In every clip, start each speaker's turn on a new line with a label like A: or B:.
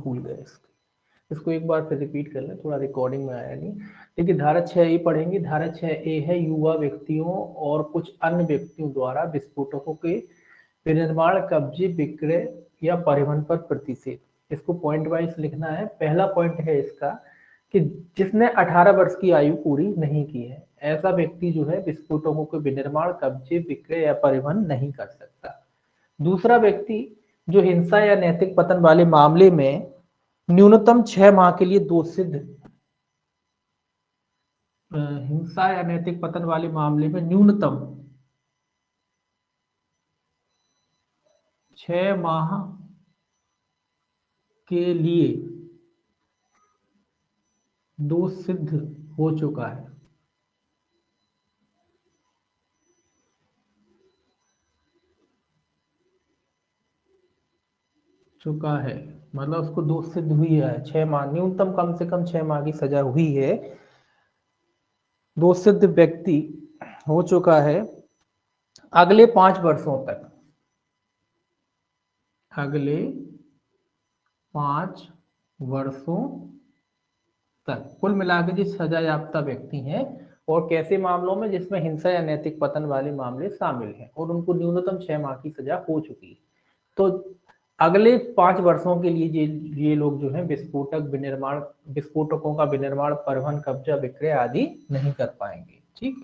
A: भूल गए इसको एक बार फिर रिपीट कर लें, थोड़ा रिकॉर्डिंग में आया नहीं। देखिए धारा 6A पढ़ेंगे। धारा 6A है युवा व्यक्तियों और कुछ अन्य व्यक्तियों द्वारा विस्फोटकों के विनिर्माण, कब्जे, विक्रय या परिवहन पर प्रतिषेध। इसको पॉइंट वाइज लिखना है। पहला पॉइंट है इसका कि जिसने 18 वर्ष की आयु पूरी नहीं की है, ऐसा व्यक्ति जो है विस्फोटकों के विनिर्माण, कब्जे, विक्रय या परिवहन नहीं कर सकता। दूसरा व्यक्ति जो हिंसा या नैतिक पतन वाले मामले में न्यूनतम 6 माह के लिए दोषित, हिंसा या नैतिक पतन वाले मामले में न्यूनतम 6 माह के लिए दोष सिद्ध हो चुका है। मतलब उसको दोष सिद्ध हुई है, 6 माह, न्यूनतम कम से कम 6 माह की सजा हुई है, दोष सिद्ध व्यक्ति हो चुका है अगले 5 वर्षों तक, अगले 5 वर्षों तक कुल मिलाकर जो सजा याफ्ता व्यक्ति हैं, और कैसे मामलों में, जिसमें हिंसा या नैतिक पतन वाले मामले शामिल हैं और उनको न्यूनतम 6 माह की सजा हो चुकी है। तो अगले 5 वर्षों के लिए ये लोग जो है विस्फोटकों का विनिर्माण, परिवहन, कब्जा, विक्रय आदि नहीं कर पाएंगे। ठीक है।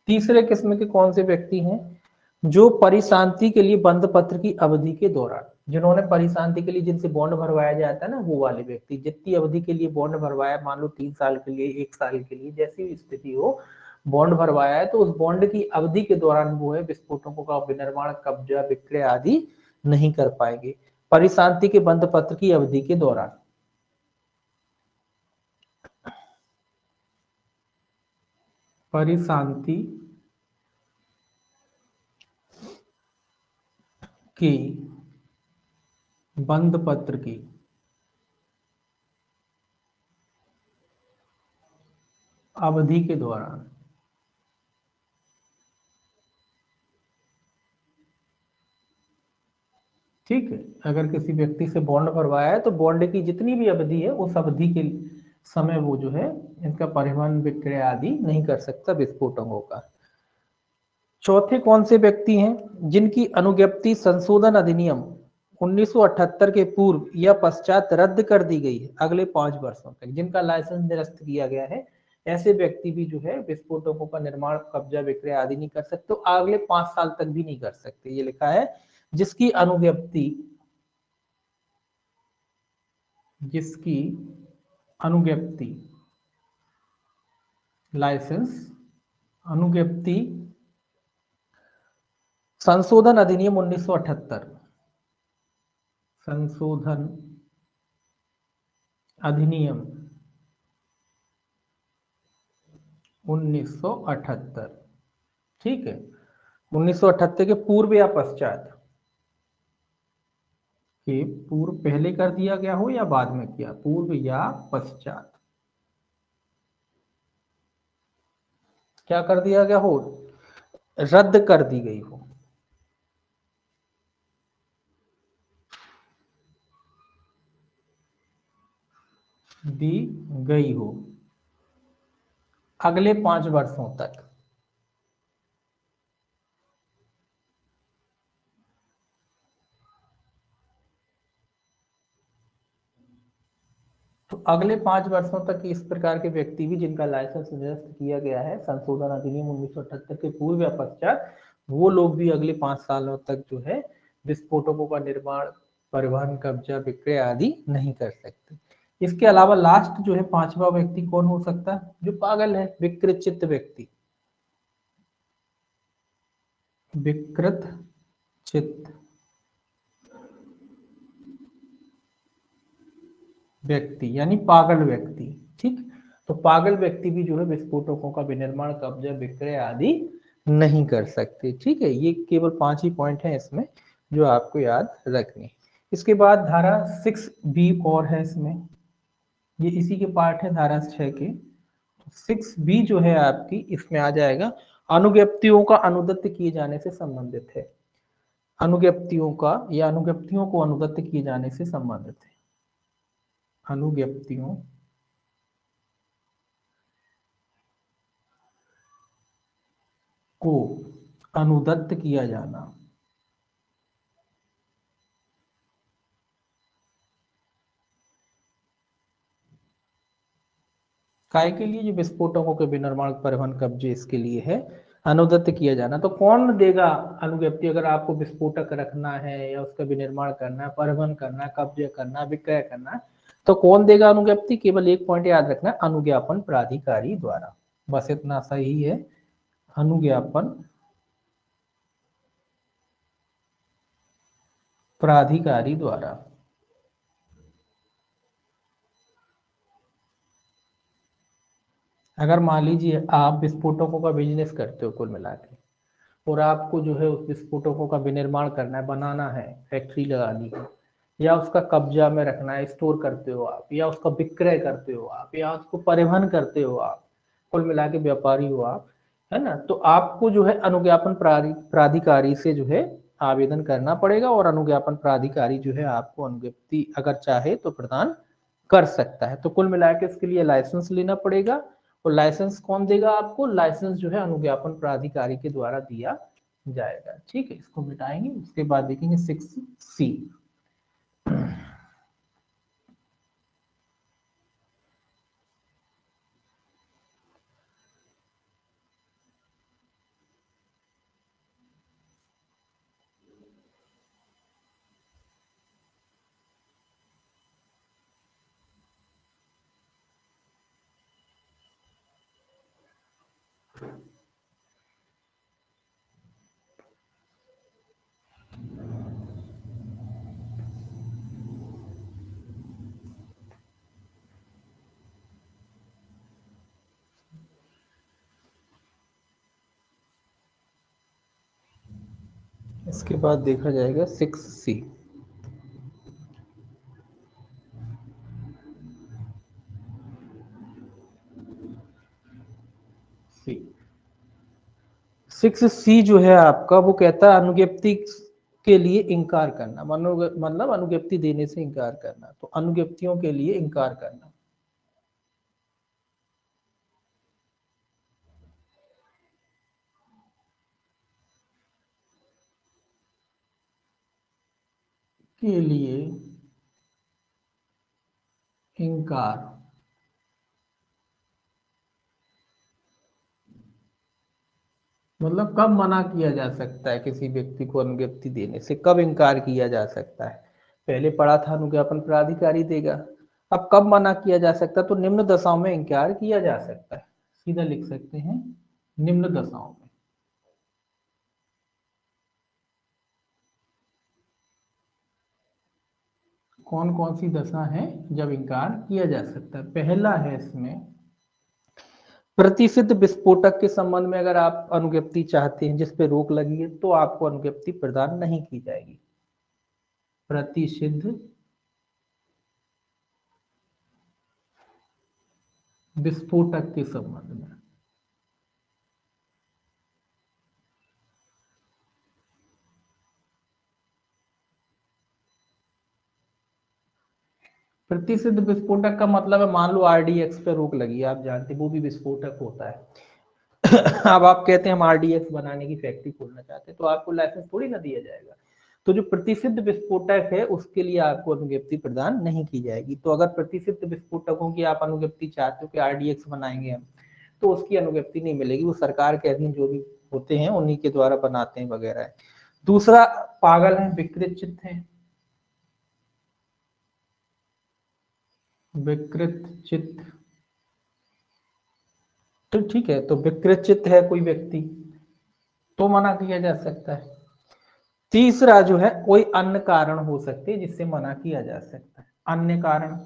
A: तीसरे किस्म के कौन से व्यक्ति हैं? जो परिशांति के लिए बंद पत्र की अवधि के दौरान, जिन्होंने परिशांति के लिए, जिनसे बॉन्ड भरवाया जाता है ना, वो वाले व्यक्ति, जितनी अवधि के लिए बॉन्ड भरवाया, मान लो 3 साल के लिए, 1 साल के लिए, जैसी भी स्थिति हो, बॉन्ड भरवाया है, तो उस बॉन्ड की अवधि के दौरान वो है विस्फोटकों का विनिर्माण, कब्जा, विक्रय आदि नहीं कर पाएंगे, परिशांति के बंद पत्र की अवधि के दौरान। परिशांति की बंद पत्र की अवधि के दौरान। ठीक है। अगर किसी व्यक्ति से बॉन्ड भरवाया है तो बॉन्ड की जितनी भी अवधि है, उस अवधि के समय वो जो है इनका परिवहन, विक्रय आदि नहीं कर सकता विस्फोटकों का। चौथे कौन से व्यक्ति हैं? जिनकी अनुज्ञप्ति संशोधन अधिनियम 1978 के पूर्व या पश्चात रद्द कर दी गई है अगले 5 वर्षों तक, जिनका लाइसेंस निरस्त किया गया है, ऐसे व्यक्ति भी जो है विस्फोटकों का निर्माण, कब्जा, विक्रय आदि नहीं कर सकते, तो अगले 5 साल तक भी नहीं कर सकते। ये लिखा है जिसकी अनुज्ञप्ति लाइसेंस, अनुज्ञप्ति संशोधन अधिनियम 1978, संशोधन अधिनियम 1978, ठीक है, 1978 के पूर्व या पश्चात, के पूर्व पहले कर दिया गया हो या बाद में किया, पूर्व या पश्चात, क्या कर दिया गया हो? रद्द कर दी गई हो, दी गई हो अगले 5 वर्षों तक। तो अगले 5 वर्षों तक इस प्रकार के व्यक्ति भी, जिनका लाइसेंस निरस्त किया गया है संशोधन अधिनियम 1978 के पूर्व या पश्चात, वो लोग भी अगले 5 सालों तक जो है विस्फोटकों का निर्माण, परिवहन, कब्जा, विक्रय आदि नहीं कर सकते। इसके अलावा लास्ट जो है 5वां व्यक्ति कौन हो सकता है? जो पागल है, विकृत चित्त व्यक्ति, विकृत चित्त व्यक्ति यानी पागल व्यक्ति। ठीक, तो पागल व्यक्ति भी जो है विस्फोटकों का विनिर्माण, कब्जा, विक्रय आदि नहीं कर सकते। ठीक है, ये केवल 5 ही पॉइंट हैं इसमें जो आपको याद रखने। इसके बाद धारा 6B और है इसमें, ये इसी के पार्ट है धारा 6 के। 6B जो है आपकी, इसमें आ जाएगा अनुज्ञप्तियों का अनुदत्त किए जाने से संबंधित है, अनुज्ञप्तियों का या अनुज्ञप्तियों को अनुदत्त किए जाने से संबंधित है। अनुज्ञप्तियों को अनुदत्त किया जाना। काय के लिए? जो विस्फोटकों के विनिर्माण, परिवहन, कब्जे, इसके लिए है अनुदत्त किया जाना। तो कौन देगा अनुज्ञप्ति? अगर आपको विस्फोटक रखना है या उसका विनिर्माण करना है, परिवहन करना है, कब्जे करना है, विक्रय करना है, तो कौन देगा अनुज्ञप्ति? केवल एक पॉइंट याद रखना, अनुज्ञापन प्राधिकारी द्वारा। बस इतना सही है, अनुज्ञापन प्राधिकारी द्वारा। अगर मान लीजिए आप विस्फोटकों का बिजनेस करते हो कुल मिला के, और आपको जो है उस विस्फोटकों का विनिर्माण करना है, बनाना है, फैक्ट्री लगानी है, या उसका कब्जा में रखना है, स्टोर करते हो आप, या उसका विक्रय करते हो आप, या उसको परिवहन करते हो आप, कुल मिला के व्यापारी हो आप, है ना, तो आपको जो है अनुज्ञापन प्राधिकारी से जो है आवेदन करना पड़ेगा, और अनुज्ञापन प्राधिकारी जो है आपको अनुज्ञप्ति अगर चाहे तो प्रदान कर सकता है। तो कुल मिला के इसके लिए लाइसेंस लेना पड़ेगा, और लाइसेंस कौन देगा आपको? लाइसेंस जो है अनुज्ञापन प्राधिकारी के द्वारा दिया जाएगा। ठीक है, इसको मिटाएंगे, उसके बाद देखेंगे 6C। इसके बाद देखा जाएगा 6C। सी 6C जो है आपका, वो कहता है अनुज्ञप्ति के लिए इनकार करना, मतलब अनुज्ञप्ति देने से इनकार करना। तो अनुज्ञप्तियों के लिए इनकार करना के लिए इनकार, मतलब कब मना किया जा सकता है किसी व्यक्ति को अनुज्ञप्ति देने से, कब इनकार किया जा सकता है? पहले पढ़ा था अनुज्ञापन प्राधिकारी देगा। अब कब मना किया जा सकता है? तो निम्न दशाओं में इनकार किया जा सकता है, सीधा लिख सकते हैं निम्न दशाओं में। कौन कौन सी दशा है जब इनकार किया जा सकता है? पहला है इसमें, प्रतिसिद्ध विस्फोटक के संबंध में अगर आप अनुज्ञप्ति चाहते हैं जिस पे रोक लगी है, तो आपको अनुज्ञप्ति प्रदान नहीं की जाएगी। प्रतिसिद्ध विस्फोटक के संबंध में प्रतिसिद्ध विस्फोटक का मतलब है, मान लो आरडीएक्स पे रोक लगी है, आप जानते हैं वो भी विस्फोटक होता है। अब आप कहते हैं हम आरडीएक्स बनाने की फैक्ट्री खोलना चाहते हैं, तो आपको लाइसेंस थोड़ी ना दिया जाएगा। तो जो प्रतिसिद्ध विस्फोटक है उसके लिए आपको अनुज्ञप्ति प्रदान नहीं की जाएगी। तो अगर प्रतिसिद्ध विस्फोटकों की आप अनुज्ञप्ति चाहते हो कि आरडीएक्स बनाएंगे हम, तो उसकी अनुज्ञप्ति नहीं मिलेगी, वो सरकार के अधीन जो भी होते हैं उन्हीं के द्वारा बनाते हैं वगैरह है। दूसरा, पागल है, विकृत चित्त है, विकृत चित्त, तो ठीक है, तो विकृत चित्त है कोई व्यक्ति, तो मना किया जा सकता है। तीसरा जो है, कोई अन्य कारण हो सकते हैं जिससे मना किया जा सकता है, अन्य कारण।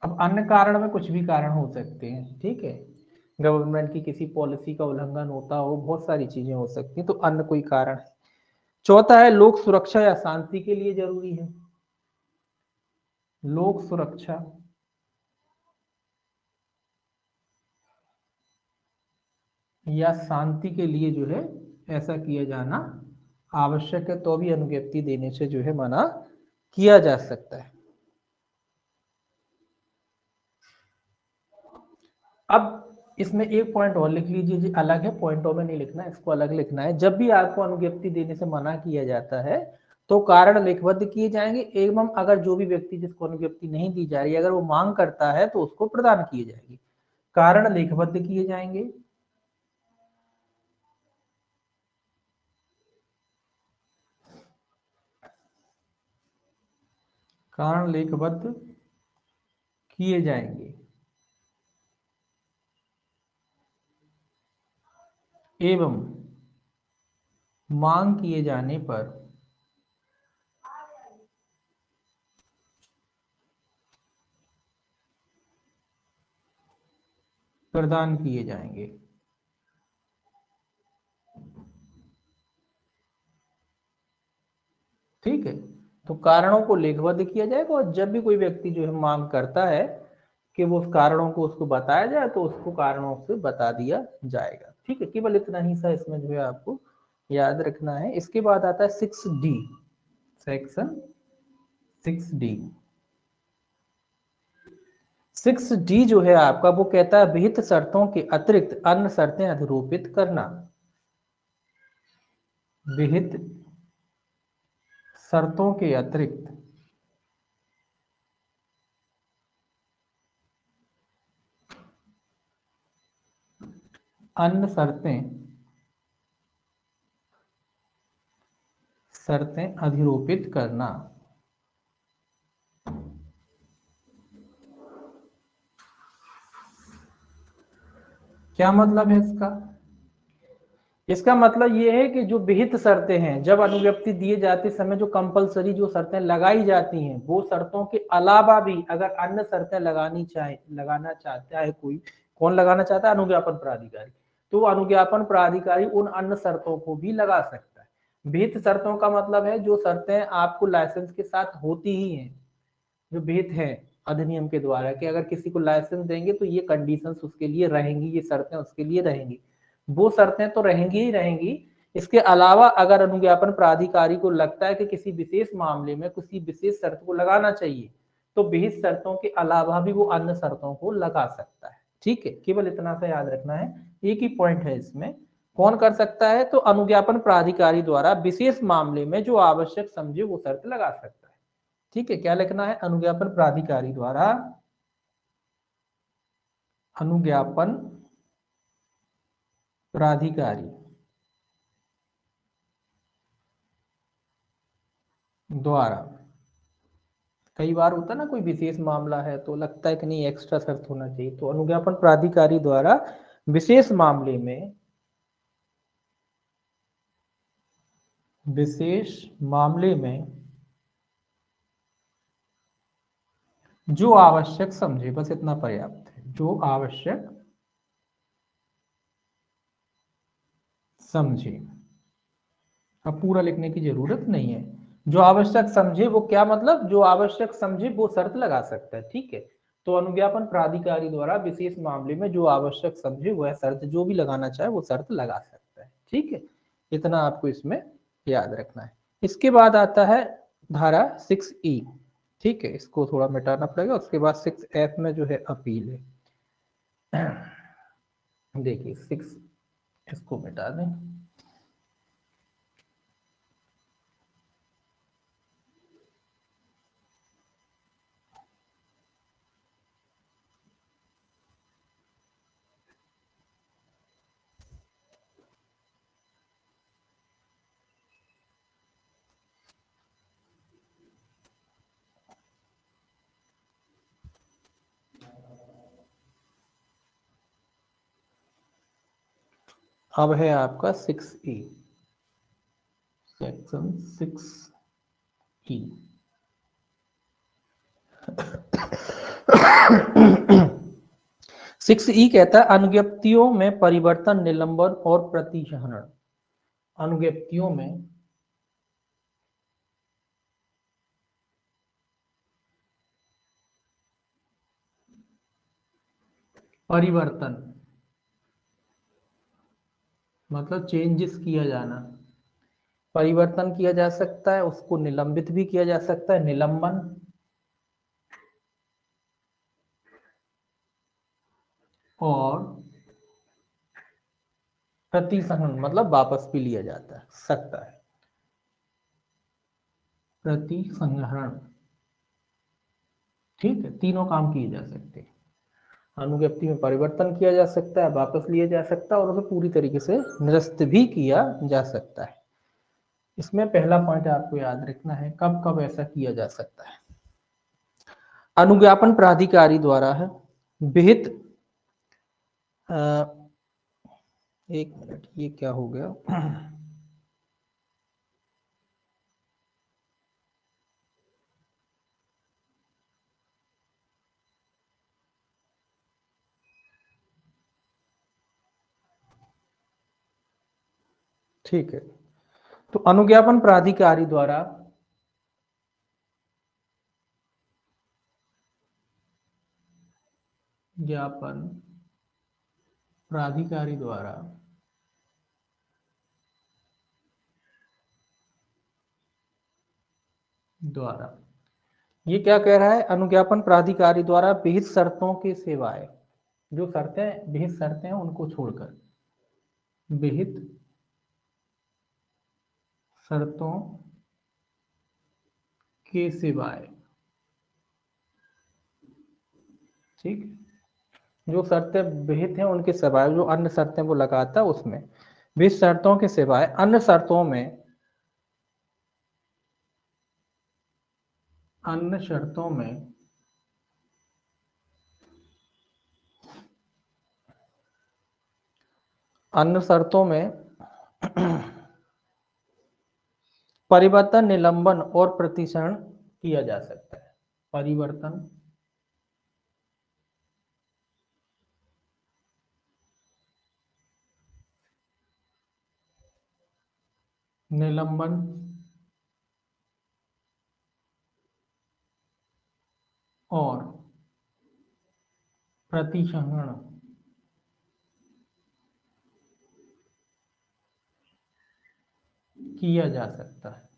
A: अब अन्य कारण में कुछ भी कारण हो सकते हैं, ठीक है, गवर्नमेंट की किसी पॉलिसी का उल्लंघन होता हो, बहुत सारी चीजें हो सकती हैं, तो अन्य कोई कारण है। चौथा है, लोक सुरक्षा या शांति के लिए जरूरी है, लोक सुरक्षा या शांति के लिए जो है ऐसा किया जाना आवश्यक है, तो भी अनुज्ञप्ति देने से जो है मना किया जा सकता है। अब इसमें एक पॉइंट और लिख लीजिए जी, अलग है, पॉइंटों में नहीं लिखना, इसको अलग लिखना है। जब भी आपको अनुज्ञप्ति देने से मना किया जाता है तो कारण लिखबद्ध किए जाएंगे, एवं अगर जो भी व्यक्ति जिसको अनुज्ञप्ति नहीं दी जा रही है अगर वो मांग करता है तो उसको प्रदान किए जाएंगे। कारण लेखबद्ध किए जाएंगे, कारण लेखबद्ध किए जाएंगे, एवं मांग किए जाने पर प्रदान किए जाएंगे। ठीक है, तो कारणों को लेखबद्ध किया जाएगा और जब भी कोई व्यक्ति जो है मांग करता है कि वो उस कारणों को उसको बताया जाए तो उसको कारणों से बता दिया जाएगा। ठीक है, केवल इतना ही सा इसमें जो है आपको याद रखना है। इसके बाद आता है 6D, सेक्शन 6D। 6D जो है आपका वो कहता है विहित शर्तों के अतिरिक्त अन्य शर्तें अधिरोपित करना। विहित शर्तों के अतिरिक्त अन्य शर्तें अधिरोपित करना। क्या मतलब है इसका? इसका मतलब ये है कि जो विहित शर्तें हैं, जब अनुज्ञप्ति दिए जाते समय जो कंपलसरी जो शर्तें लगाई जाती हैं, वो शर्तों के अलावा भी अगर अन्य शर्तें लगाना चाहता है कोई, कौन लगाना चाहता है? अनुज्ञापन प्राधिकारी। तो अनुज्ञापन प्राधिकारी उन अन्य शर्तों को भी लगा सकता है। विहित शर्तों का मतलब है जो शर्तें आपको लाइसेंस के साथ होती ही हैं, जो विहित है अधिनियम के द्वारा कि अगर किसी को लाइसेंस देंगे तो ये कंडीशंस उसके लिए रहेंगी, ये शर्तें उसके लिए रहेंगी, वो शर्तें तो रहेंगी ही रहेंगी। इसके अलावा अगर अनुज्ञापन प्राधिकारी को लगता है कि किसी विशेष मामले में किसी विशेष शर्त को लगाना चाहिए तो विहित शर्तों के अलावा भी वो अन्य शर्तों को लगा सकता है। ठीक है, केवल इतना सा याद रखना है, एक ही पॉइंट है इसमें। कौन कर सकता है? तो अनुज्ञापन प्राधिकारी द्वारा विशेष मामले में जो आवश्यक समझे वो शर्त लगा सकता है। ठीक है, क्या लिखना है? अनुज्ञापन प्राधिकारी द्वारा, अनुज्ञापन प्राधिकारी द्वारा, कई बार होता है ना कोई विशेष मामला है तो लगता है कि नहीं एक्स्ट्रा शर्त होना चाहिए, तो अनुज्ञापन प्राधिकारी द्वारा विशेष मामले में, विशेष मामले में जो आवश्यक समझे, बस इतना पर्याप्त है, जो आवश्यक समझे। अब पूरा लिखने की जरूरत नहीं है, जो आवश्यक समझे वो क्या मतलब? जो आवश्यक समझे वो शर्त लगा सकता है। ठीक है, तो अनुज्ञापन प्राधिकारी द्वारा विशेष मामले में जो आवश्यक समझे वह शर्त जो भी लगाना चाहे वो शर्त लगा सकता है। ठीक है, इतना आपको इसमें याद रखना है। इसके बाद आता है धारा 6E। ठीक है, इसको थोड़ा मिटाना पड़ेगा। उसके बाद 6F में जो है अपील है। देखिए 6, इसको मिटा दें। अब है आपका 6E, सेक्शन 6E। 6E कहता है अनुज्ञप्तियों में परिवर्तन, निलंबन और प्रतिहरण। अनुज्ञप्तियों में परिवर्तन मतलब चेंजेस किया जाना, परिवर्तन किया जा सकता है, उसको निलंबित भी किया जा सकता है, निलंबन। और प्रतिसंहरण मतलब वापस भी लिया जाता है सकता है। प्रतिसंहरण, ठीक है, तीनों काम किए जा सकते हैं। अनुज्ञप्ति में परिवर्तन किया जा सकता है, वापस लिया जा सकता है और उसे पूरी तरीके से निरस्त भी किया जा सकता है। इसमें पहला पॉइंट आपको याद रखना है, कब कब ऐसा किया जा सकता है। अनुज्ञापन प्राधिकारी द्वारा है विहित, एक मिनट, ये क्या हो गया। ठीक है, तो अनुज्ञापन प्राधिकारी द्वारा ज्ञापन प्राधिकारी द्वारा ये क्या कह रहा है, अनुज्ञापन प्राधिकारी द्वारा विहित शर्तों की सेवाएं, जो शर्तें विहित शर्तें हैं उनको छोड़कर विहित शर्तों के सिवाय, ठीक, जो शर्तें विहित हैं उनके सिवाय जो अन्य शर्तें वो लगाता है उसमें विहित शर्तों के सिवाय अन्य शर्तों में, अन्य शर्तों में अन्य शर्तों में परिवर्तन, निलंबन और प्रतिसरण किया जा सकता है। परिवर्तन, निलंबन और प्रतिसंहरण किया जा सकता है।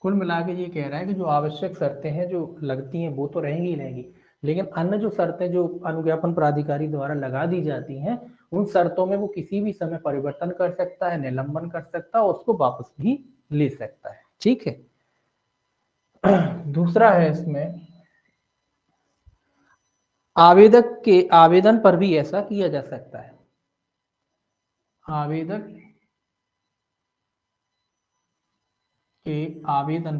A: कुल मिला के ये कह रहा है कि जो आवश्यक शर्तें हैं जो लगती हैं वो तो रहेंगी ही रहेंगी, लेकिन अन्य जो शर्तें जो अनुज्ञापन प्राधिकारी द्वारा लगा दी जाती हैं उन शर्तों में वो किसी भी समय परिवर्तन कर सकता है, निलंबन कर सकता है और उसको वापस भी ले सकता है। ठीक है। दूसरा है इसमें, आवेदक के आवेदन पर भी ऐसा किया जा सकता है। आवेदक के आवेदन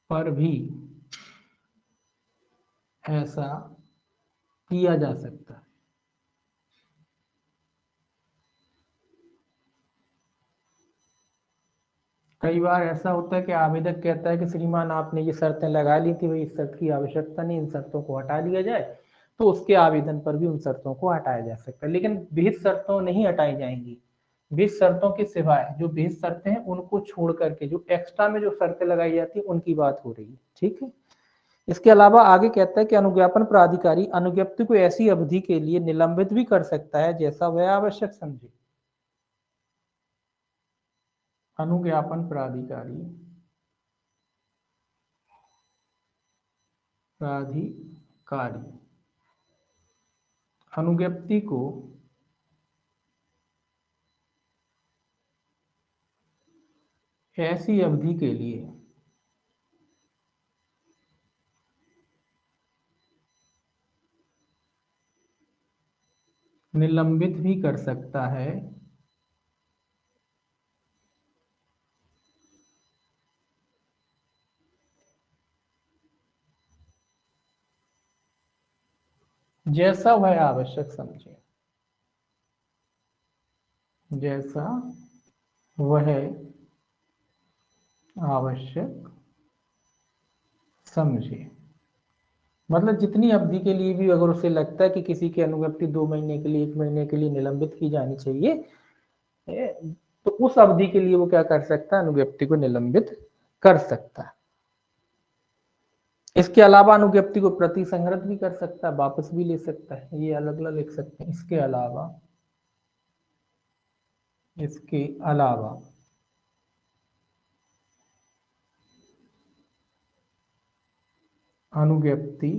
A: पर भी ऐसा किया जा सकता है। कई बार ऐसा होता है कि आवेदक कहता है कि श्रीमान आपने ये शर्तें लगा ली थी, भाई इस शर्त की आवश्यकता नहीं, इन शर्तों को हटा दिया जाए, तो उसके आवेदन पर भी उन शर्तों को हटाया जा सकता है, लेकिन विहित शर्तों नहीं हटाई जाएंगी। विहित शर्तों के सिवाय जो विहित शर्तें हैं उनको छोड़ करके जो एक्स्ट्रा में जो शर्तें लगाई जाती है उनकी बात हो रही है। ठीक है। इसके अलावा आगे कहता है कि अनुज्ञापन प्राधिकारी अनुज्ञप्ति को ऐसी अवधि के लिए निलंबित भी कर सकता है जैसा वह आवश्यक समझे। अनुज्ञापन प्राधिकारी अनुज्ञप्ति को ऐसी अवधि के लिए निलंबित भी कर सकता है जैसा वह आवश्यक समझे। जैसा वह आवश्यक समझे, मतलब जितनी अवधि के लिए भी अगर उसे लगता है कि किसी की अनुज्ञप्ति 2 महीने के लिए 1 महीने के लिए निलंबित की जानी चाहिए, तो उस अवधि के लिए वो क्या कर सकता है, अनुज्ञप्ति को निलंबित कर सकता है। इसके अलावा अनुज्ञप्ति को प्रति संहृत भी कर सकता है, वापस भी ले सकता है, ये अलग अलग लिख सकते हैं। इसके अलावा अनुज्ञप्ति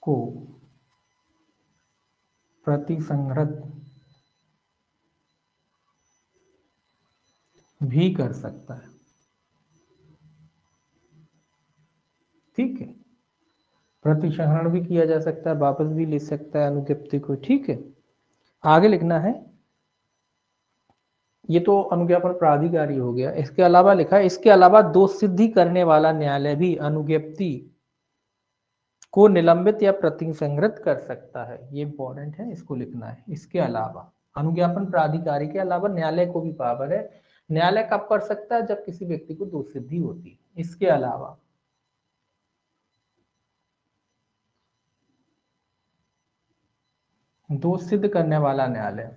A: को प्रति संहृत भी कर सकता है। ठीक है, प्रतिसंहरण भी किया जा सकता है, वापस भी ले सकता है अनुज्ञप्ति को। ठीक है, आगे लिखना है। ये तो अनुज्ञापन प्राधिकारी हो गया। इसके अलावा लिखा है, इसके अलावा दोष सिद्धि करने वाला न्यायालय भी अनुज्ञप्ति को निलंबित या प्रतिसंहृत कर सकता है। ये इंपॉर्टेंट है, इसको लिखना है। इसके अलावा अनुज्ञापन प्राधिकारी के अलावा न्यायालय को भी पावर है। न्यायालय कब कर सकता है? जब किसी व्यक्ति को दोष सिद्धि होती है। इसके अलावा दोष सिद्ध करने वाला न्यायालय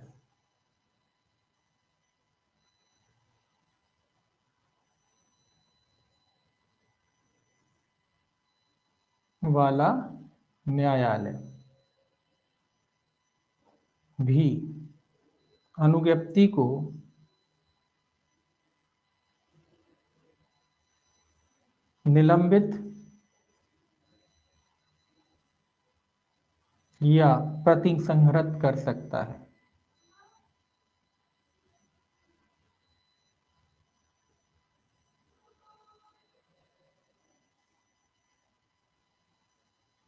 A: वाला न्यायालय भी अनुज्ञप्ति को निलंबित या प्रतिसंहृत कर सकता है।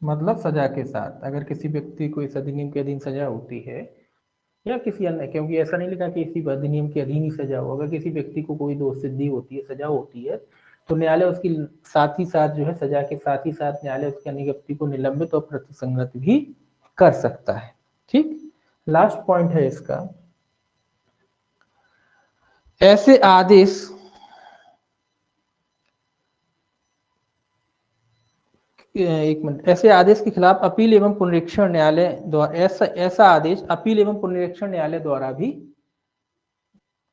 A: मतलब सजा के साथ। अगर किसी व्यक्ति को इस अधिनियम के अधीन सजा होती है या किसी अन्य, क्योंकि ऐसा नहीं लिखा कि इसी अधिनियम के अधीन ही सजा हो, अगर किसी व्यक्ति को कोई दोष सिद्धि होती है, सजा होती है, तो न्यायालय उसकी साथ ही साथ जो है, सजा के साथ ही साथ न्यायालय उसकी अनुज्ञप्ति को निलंबित और प्रतिसंहृत भी कर सकता है। ठीक, लास्ट पॉइंट है इसका, ऐसे आदेश एक मिनट, ऐसे आदेश के खिलाफ अपील एवं पुनरीक्षण न्यायालय द्वारा, ऐसा आदेश अपील एवं पुनरीक्षण न्यायालय द्वारा भी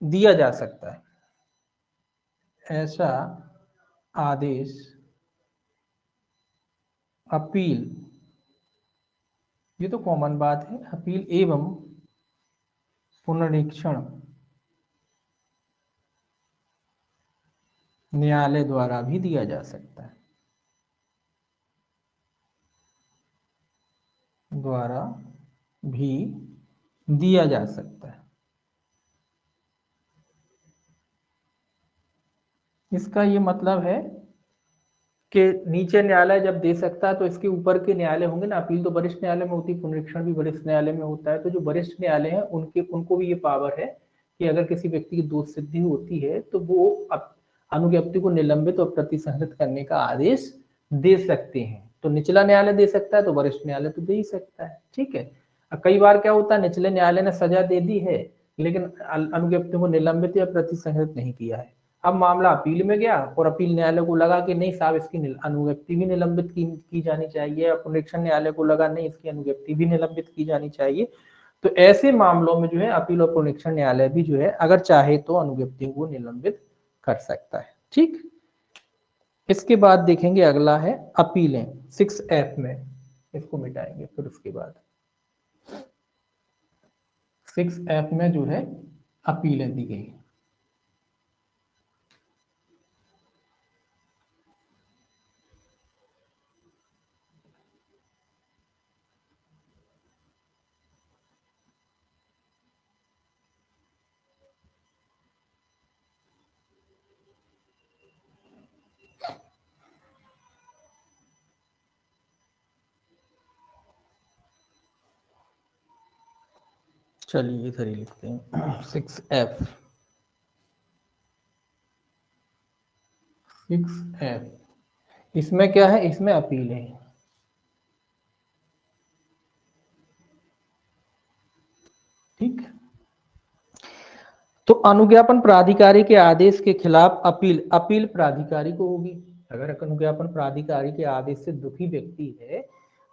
A: दिया जा सकता है। ऐसा आदेश अपील, ये तो कॉमन बात है, अपील एवं पुनरीक्षण न्यायालय द्वारा भी दिया जा सकता है, द्वारा भी दिया जा सकता है। इसका ये मतलब है कि नीचे न्यायालय जब दे सकता है तो इसके ऊपर के न्यायालय होंगे ना, अपील तो वरिष्ठ न्यायालय में होती है, पुनरीक्षण भी वरिष्ठ न्यायालय में होता है, तो जो वरिष्ठ न्यायालय है उनको भी ये पावर है कि अगर किसी व्यक्ति की दोष सिद्धि होती है तो वो अनुज्ञप्ति को निलंबित और प्रतिसंहृत करने का आदेश दे सकते हैं। तो निचला न्यायालय दे सकता है तो वरिष्ठ न्यायालय तो दे ही सकता है। ठीक है, कई बार क्या होता है, निचले न्यायालय ने सजा दे दी है लेकिन अनुज्ञप्ति को निलंबित या प्रतिसंहृत नहीं किया है। अब मामला अपील में गया और अपील न्यायालय को लगा कि नहीं साहब, इसकी अनुज्ञप्ति भी निलंबित की जानी चाहिए, या पुनरीक्षण न्यायालय को लगा नहीं इसकी अनुज्ञप्ति भी निलंबित की जानी चाहिए, तो ऐसे मामलों में जो है अपील और पुनरीक्षण न्यायालय भी जो है अगर चाहे तो अनुज्ञप्ति को निलंबित कर सकता है। ठीक, इसके बाद देखेंगे अगला है अपीलें। 6F में इसको मिटाएंगे, फिर उसके बाद 6F में जो है अपीलें दी गई। चलिए इधर ही लिखते हैं 6F। 6F इसमें क्या है, इसमें अपील है। ठीक, तो अनुज्ञापन प्राधिकारी के आदेश के खिलाफ अपील प्राधिकारी को होगी। अगर अनुज्ञापन प्राधिकारी के आदेश से दुखी व्यक्ति है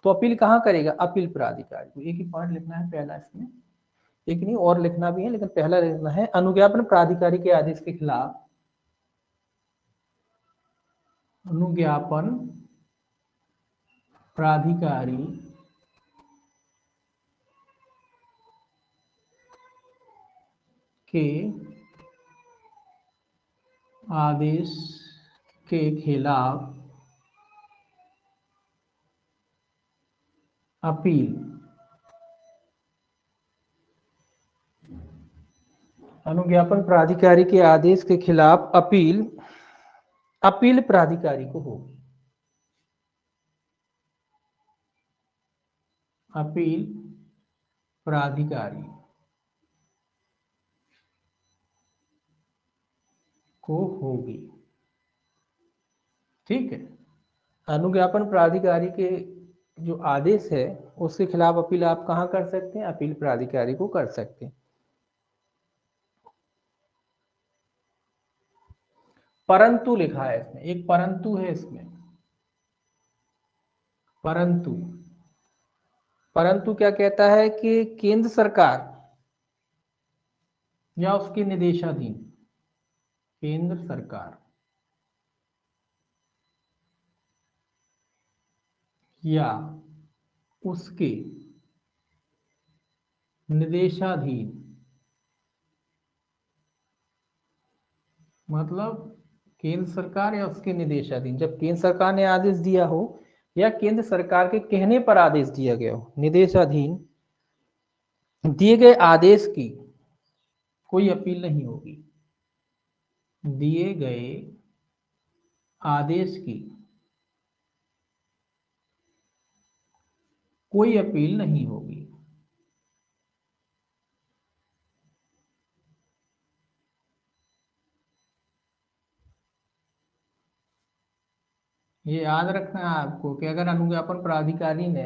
A: तो अपील कहाँ करेगा? अपील प्राधिकारी को। एक ही पॉइंट लिखना है पहला, इसमें एक नहीं और लिखना भी है, लेकिन पहला लिखना है अनुज्ञापन प्राधिकारी के आदेश के खिलाफ अनुज्ञापन प्राधिकारी के आदेश के खिलाफ अपील, अनुज्ञापन प्राधिकारी के आदेश के खिलाफ अपील अपील प्राधिकारी को होगी। अपील प्राधिकारी को होगी। ठीक है, अनुज्ञापन प्राधिकारी के जो आदेश है उसके खिलाफ अपील आप कहाँ कर सकते हैं? अपील प्राधिकारी को कर सकते हैं। परंतु लिखा है इसमें, एक परंतु है इसमें। परंतु परंतु क्या कहता है कि केंद्र सरकार या उसके निदेशाधीन, केंद्र सरकार या उसके निदेशाधीन, मतलब केंद्र सरकार या उसके निदेशाधीन, जब केंद्र सरकार ने आदेश दिया हो या केंद्र सरकार के कहने पर आदेश दिया गया हो, निदेशाधीन दिए गए आदेश की कोई अपील नहीं होगी। दिए गए आदेश की कोई अपील नहीं होगी। ये याद रखना है आपको कि अगर अनुज्ञापन प्राधिकारी ने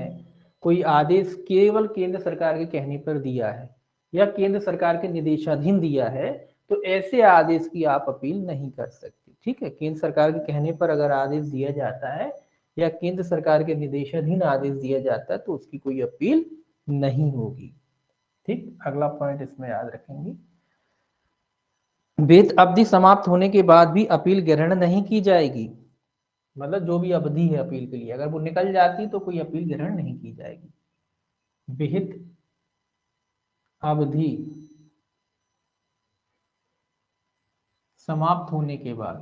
A: कोई आदेश केवल केंद्र सरकार के कहने पर दिया है या केंद्र सरकार के निर्देशाधीन दिया है तो ऐसे आदेश की आप अपील नहीं कर सकते। ठीक है, केंद्र सरकार के कहने पर अगर आदेश दिया जाता है या केंद्र सरकार के निर्देशाधीन आदेश दिया जाता है तो उसकी कोई अपील नहीं होगी। ठीक, अगला पॉइंट इसमें याद रखेंगे। वेतन अवधि समाप्त होने के बाद भी अपील ग्रहण नहीं की जाएगी। मतलब जो भी अवधि है अपील के लिए, अगर वो निकल जाती तो कोई अपील ग्रहण नहीं की जाएगी। विहित अवधि समाप्त होने के बाद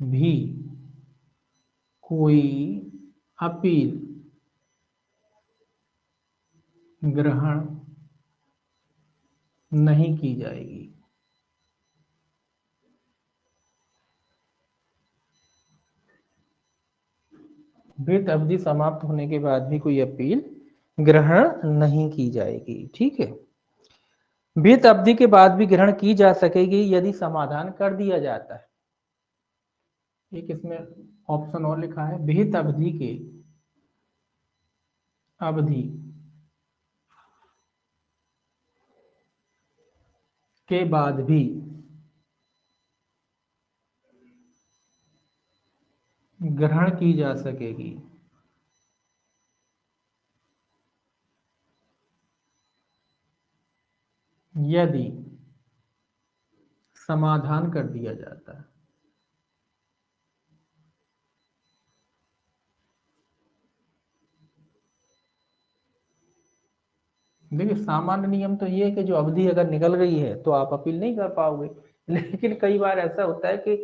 A: भी कोई अपील ग्रहण नहीं की जाएगी। विहित अवधि समाप्त होने के बाद भी कोई अपील ग्रहण नहीं की जाएगी। ठीक है, विहित अवधि के बाद भी ग्रहण की जा सकेगी यदि समाधान कर दिया जाता है। एक इसमें ऑप्शन और लिखा है, विहित अवधि के बाद भी ग्रहण की जा सकेगी यदि समाधान कर दिया जाता है। देखिए, सामान्य नियम तो ये है कि जो अवधि अगर निकल गई है तो आप अपील नहीं कर पाओगे, लेकिन कई बार ऐसा होता है कि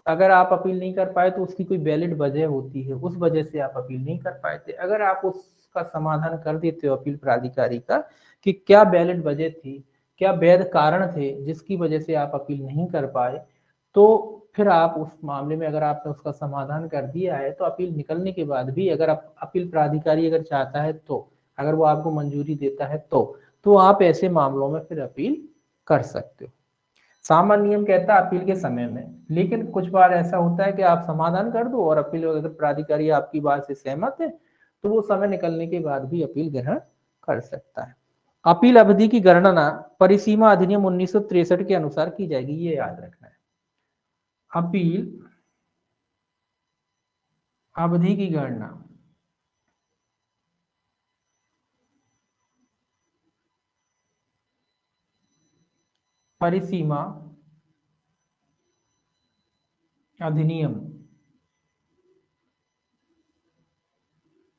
A: अगर आप अपील नहीं कर पाए तो उसकी कोई वैलिड वजह होती है, उस वजह से आप अपील नहीं कर पाए थे। अगर आप उसका समाधान कर देते हो अपील प्राधिकारी का कि क्या वैलिड वजह थी, क्या वैध कारण थे जिसकी वजह से आप अपील नहीं कर पाए, तो फिर आप उस मामले में अगर आपने उसका समाधान कर दिया है तो अपील निकलने के बाद भी अगर अपील प्राधिकारी अगर चाहता है तो, अगर वो आपको मंजूरी देता है तो आप ऐसे मामलों में फिर अपील कर सकते हो। सामान्य नियम कहता है अपील के समय में, लेकिन कुछ बार ऐसा होता है कि आप समाधान कर दो और अपील अगर प्राधिकारी आपकी बात से सहमत है तो वो समय निकलने के बाद भी अपील ग्रहण कर सकता है। अपील अवधि की गणना परिसीमा अधिनियम 1963 के अनुसार की जाएगी, ये याद रखना है। अपील अवधि की गणना परिसीमा अधिनियम,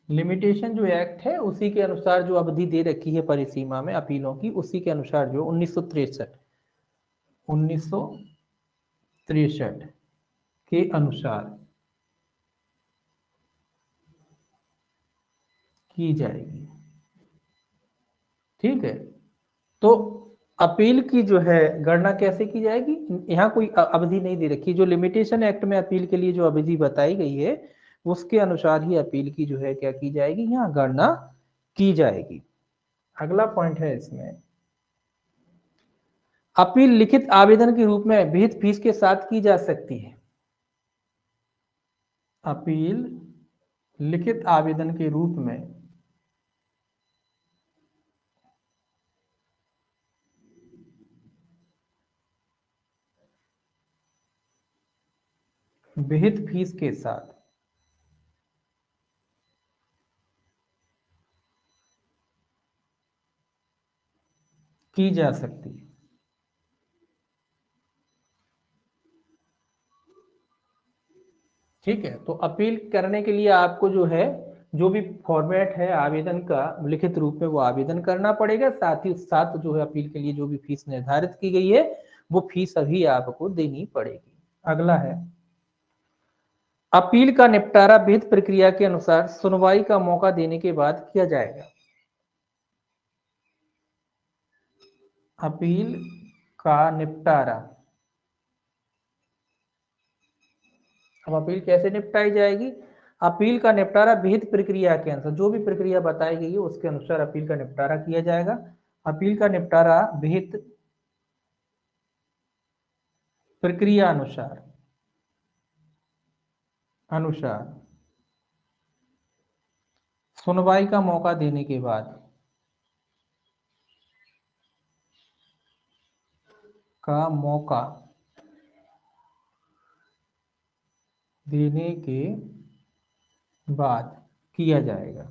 A: लिमिटेशन जो एक्ट है उसी के अनुसार जो अवधि दे रखी है परिसीमा में अपीलों की, उसी के अनुसार जो 1963 के अनुसार की जाएगी। ठीक है, तो अपील की जो है गणना कैसे की जाएगी, यहाँ कोई अवधि नहीं दे रखी, जो लिमिटेशन एक्ट में अपील के लिए जो अवधि बताई गई है उसके अनुसार ही अपील की जो है क्या की जाएगी, यहाँ गणना की जाएगी। अगला पॉइंट है इसमें, अपील लिखित आवेदन के रूप में विहित फीस के साथ की जा सकती है। अपील लिखित आवेदन के रूप में विहित फीस के साथ की जा सकती है। ठीक है, तो अपील करने के लिए आपको जो है जो भी फॉर्मेट है आवेदन का लिखित रूप में वो आवेदन करना पड़ेगा, साथ ही साथ जो है अपील के लिए जो भी फीस निर्धारित की गई है वो फीस अभी आपको देनी पड़ेगी। अगला है, अपील का निपटारा विहित प्रक्रिया के अनुसार सुनवाई का मौका देने के बाद किया जाएगा। अपील का निपटारा, अब अपील कैसे निपटाई जाएगी, अपील का निपटारा विहित प्रक्रिया के अनुसार, जो भी प्रक्रिया बताई गई है उसके अनुसार अपील का निपटारा किया जाएगा। अपील का निपटारा विहित प्रक्रिया अनुसार अनुसार सुनवाई का मौका देने के बाद का मौका देने के बाद किया जाएगा।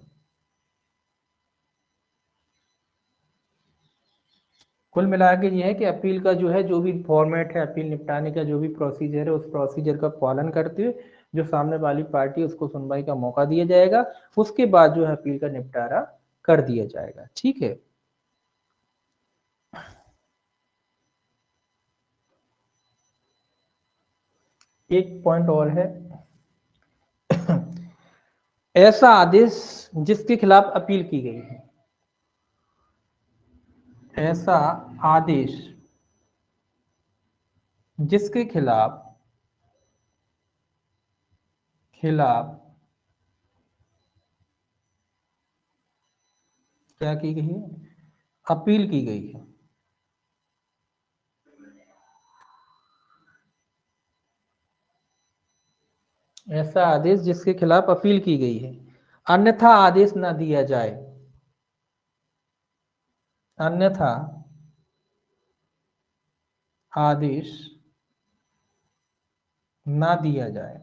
A: कुल मिला के ये है कि अपील का जो है जो भी फॉर्मेट है अपील निपटाने का जो भी प्रोसीजर है उस प्रोसीजर का पालन करते हुए जो सामने वाली पार्टी है उसको सुनवाई का मौका दिया जाएगा, उसके बाद जो है अपील का निपटारा कर दिया जाएगा। ठीक है, एक पॉइंट और है, ऐसा आदेश जिसके खिलाफ अपील की गई है, ऐसा आदेश जिसके खिलाफ खिलाफ क्या की गई है, अपील की गई है। ऐसा आदेश जिसके खिलाफ अपील की गई है, अन्यथा आदेश न दिया जाए, अन्यथा आदेश ना दिया जाए।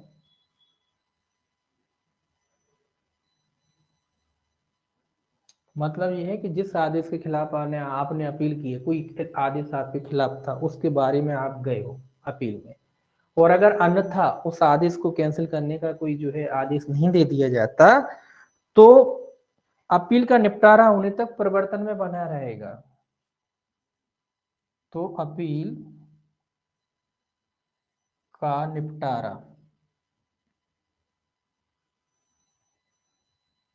A: मतलब यह है कि जिस आदेश के खिलाफ आपने अपील की है, कोई आदेश आपके खिलाफ था उसके बारे में आप गए हो अपील में, और अगर अन्यथा उस आदेश को कैंसिल करने का कोई जो है आदेश नहीं दे दिया जाता तो अपील का निपटारा होने तक प्रवर्तन में बना रहेगा। तो अपील का निपटारा,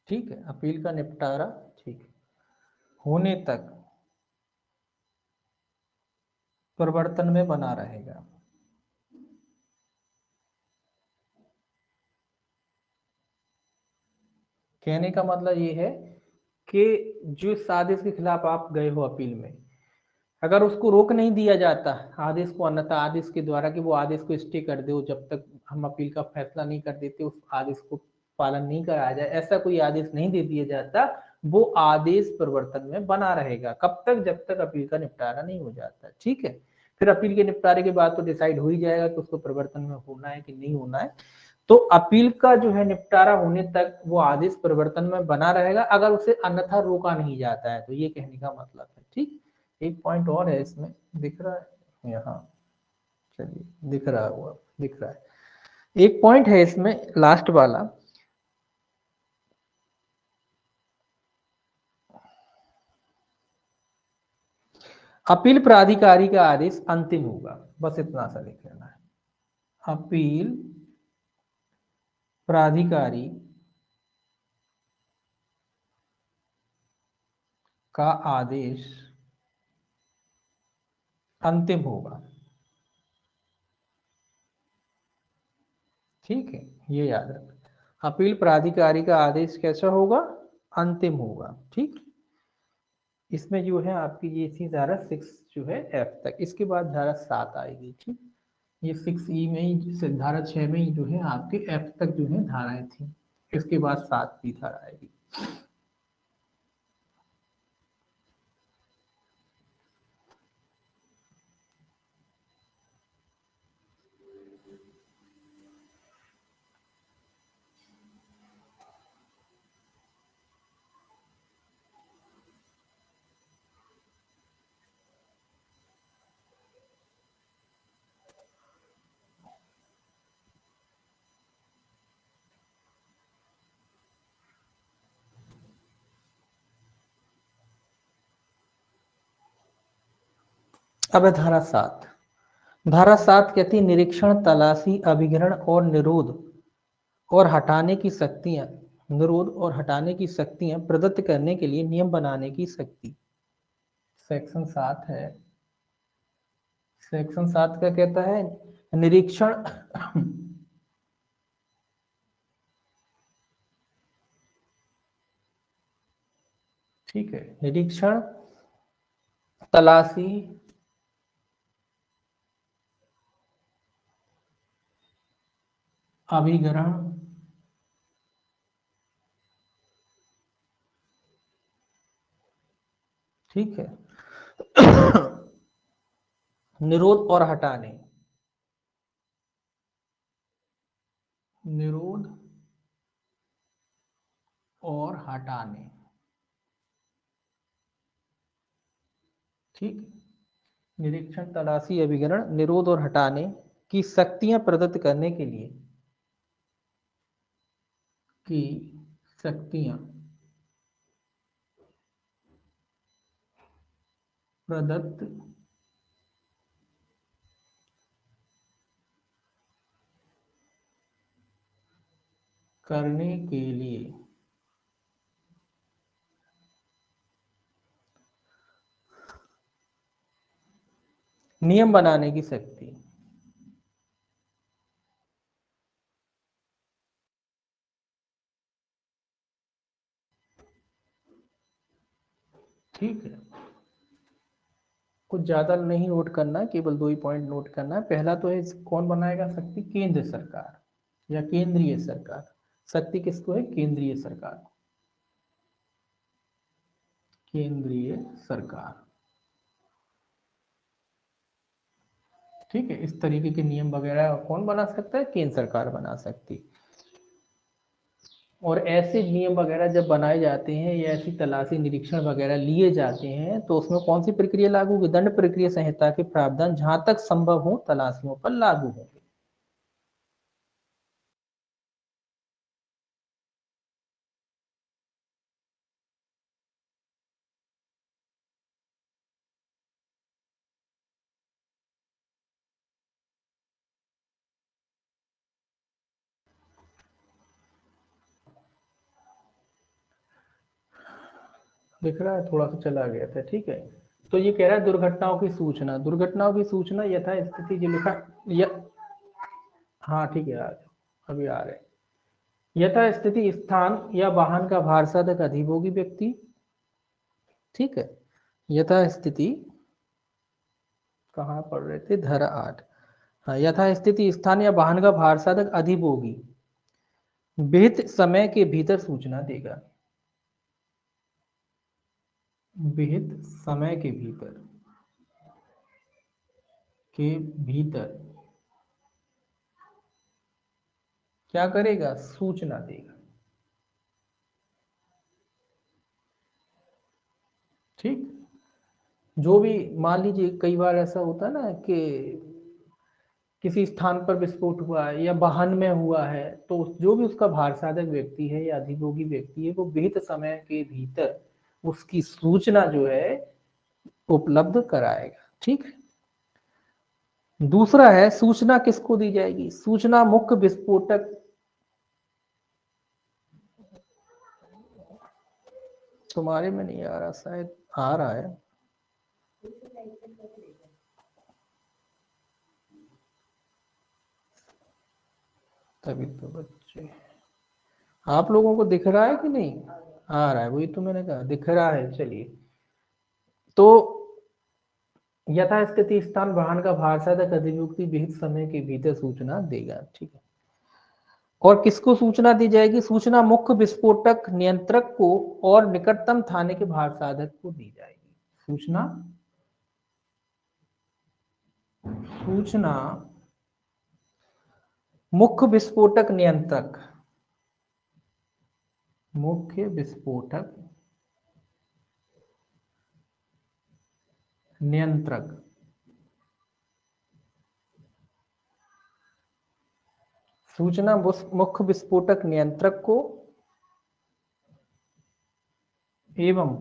A: ठीक है, अपील का निपटारा ठीक है होने तक प्रवर्तन में बना रहेगा। कहने का मतलब ये है कि जिस आदेश के खिलाफ आप गए हो अपील में, अगर उसको रोक नहीं दिया जाता आदेश को, अन्यथा आदेश के द्वारा कि वो आदेश को स्टे कर दो जब तक हम अपील का फैसला नहीं कर देते, उस आदेश को पालन नहीं कराया जाए, ऐसा कोई आदेश नहीं दे दिया जाता, वो आदेश प्रवर्तन में बना रहेगा। कब तक, जब तक अपील का निपटारा नहीं हो जाता। ठीक है, फिर अपील के निपटारे के बाद तो डिसाइड हो ही जाएगा कि उसको प्रवर्तन में होना है कि नहीं होना है। तो अपील का जो है निपटारा होने तक वो आदेश प्रवर्तन में बना रहेगा अगर उसे अन्यथा रोका नहीं जाता है, तो ये कहने का मतलब है। ठीक, एक पॉइंट और है इसमें दिख रहा है, यहाँ चलिए दिख रहा हुआ, दिख रहा है। एक पॉइंट है इसमें लास्ट वाला, अपील प्राधिकारी का आदेश अंतिम होगा, बस इतना सा लिख लेना है। अपील प्राधिकारी का आदेश अंतिम होगा, ठीक है, ये याद रखना। अपील प्राधिकारी का आदेश कैसा होगा, अंतिम होगा, ठीक। इसमें जो है आपकी ये थी धारा 6 जो है एफ तक, इसके बाद धारा 7 आएगी, ठीक। ये 6 ई में ही, धारा 6 में ही जो है आपके एफ तक जो है धाराएं थी, इसके बाद 7वीं धारा आएगी। अब है धारा 7। धारा 7 कहती है निरीक्षण, तलाशी, अभिग्रहण और निरोध और हटाने की शक्तियां, निरोध और हटाने की शक्तियां प्रदत्त करने के लिए नियम बनाने की शक्ति। सेक्शन 7 है, सेक्शन 7 का कहता है निरीक्षण ठीक है, निरीक्षण, तलाशी, अभिग्रहण, ठीक है, निरोध और हटाने, निरोध और हटाने, ठीक। निरीक्षण, तलाशी, अभिग्रहण, निरोध और हटाने की शक्तियां प्रदत्त करने के लिए, की शक्तियां प्रदत्त करने के लिए नियम बनाने की शक्ति, ठीक है। कुछ ज्यादा नहीं नोट करना, केवल 2 ही पॉइंट नोट करना है। पहला तो है कौन बनाएगा शक्ति, केंद्र सरकार या केंद्रीय सरकार। शक्ति किसको है, केंद्रीय सरकार, केंद्रीय सरकार, ठीक है। इस तरीके के नियम वगैरह कौन बना सकता है, केंद्र सरकार बना सकती। और ऐसे नियम वगैरह जब बनाए जाते हैं या ऐसी तलाशी निरीक्षण वगैरह लिए जाते हैं तो उसमें कौन सी प्रक्रिया लागू होगी, दंड प्रक्रिया संहिता के प्रावधान जहां तक संभव हो तलाशियों पर लागू होंगे। दिख रहा है, थोड़ा सा चला गया था, ठीक है। तो ये कह रहा है दुर्घटनाओं की सूचना, दुर्घटनाओं की सूचना यथा स्थिति जो लिखा, या हाँ ठीक है, आ जाओ, अभी आ रहे हैं। यथा स्थिति स्थान या वाहन का भार साधक अधिभोगी व्यक्ति, ठीक है। यथा स्थिति, कहाँ पढ़ रहे थे, धारा 8। हाँ, यथा स्थिति स्थान या वाहन का भार साधक अधिभोगी विहित समय के भीतर सूचना देगा, विहित समय के भीतर, के भीतर क्या करेगा, सूचना देगा, ठीक। जो भी मान लीजिए कई बार ऐसा होता है ना कि किसी स्थान पर विस्फोट हुआ है या वाहन में हुआ है, तो जो भी उसका भार साधक व्यक्ति है या अधिभोगी व्यक्ति है वो विहित समय के भीतर उसकी सूचना जो है उपलब्ध कराएगा। ठीक है। दूसरा है सूचना किसको दी जाएगी? सूचना मुख्य विस्फोटक, तुम्हारे में नहीं आ रहा, शायद आ रहा है। तभी तो बच्चे, आप लोगों को दिख रहा है कि नहीं? आ रहा है, वही तो मैंने कहा दिख रहा है। चलिए, तो यथास्थिति स्थान वाहन का भार साधक अधियुक्ति विहित समय के भीतर सूचना देगा। ठीक है। और किसको सूचना दी जाएगी? सूचना मुख्य विस्फोटक नियंत्रक को और निकटतम थाने के भार साधक को दी जाएगी। सूचना सूचना मुख्य विस्फोटक नियंत्रक, मुख्य विस्फोटक नियंत्रक, सूचना मुख्य विस्फोटक नियंत्रक को एवं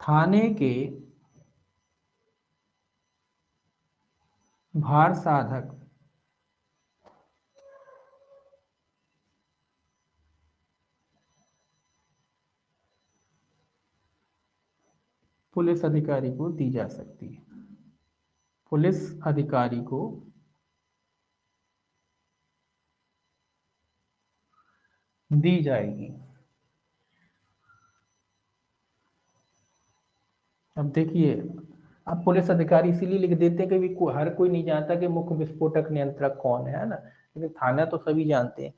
A: थाने के भार साधक पुलिस अधिकारी को दी जा सकती है। पुलिस अधिकारी को दी जाएगी। अब देखिए, अब पुलिस अधिकारी इसीलिए लिख देते हैं कि हर कोई नहीं जानता कि मुख्य विस्फोटक नियंत्रक कौन है ना, लेकिन थाना तो सभी जानते हैं।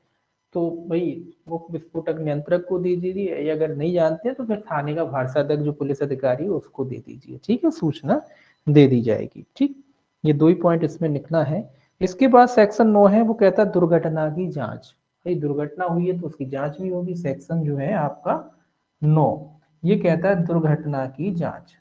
A: तो भाई मुख्य विस्फोटक नियंत्रक को दे दीजिए, या अगर नहीं जानते हैं तो फिर थाने का भारसाधक जो पुलिस अधिकारी है उसको दे दीजिए। ठीक है, सूचना दे दी जाएगी। ठीक, ये दो ही पॉइंट इसमें लिखना है। इसके बाद सेक्शन 9 है, वो कहता है दुर्घटना की जांच। भाई दुर्घटना हुई है तो उसकी जांच भी होगी। सेक्शन जो है आपका 9, ये कहता है दुर्घटना की जांच।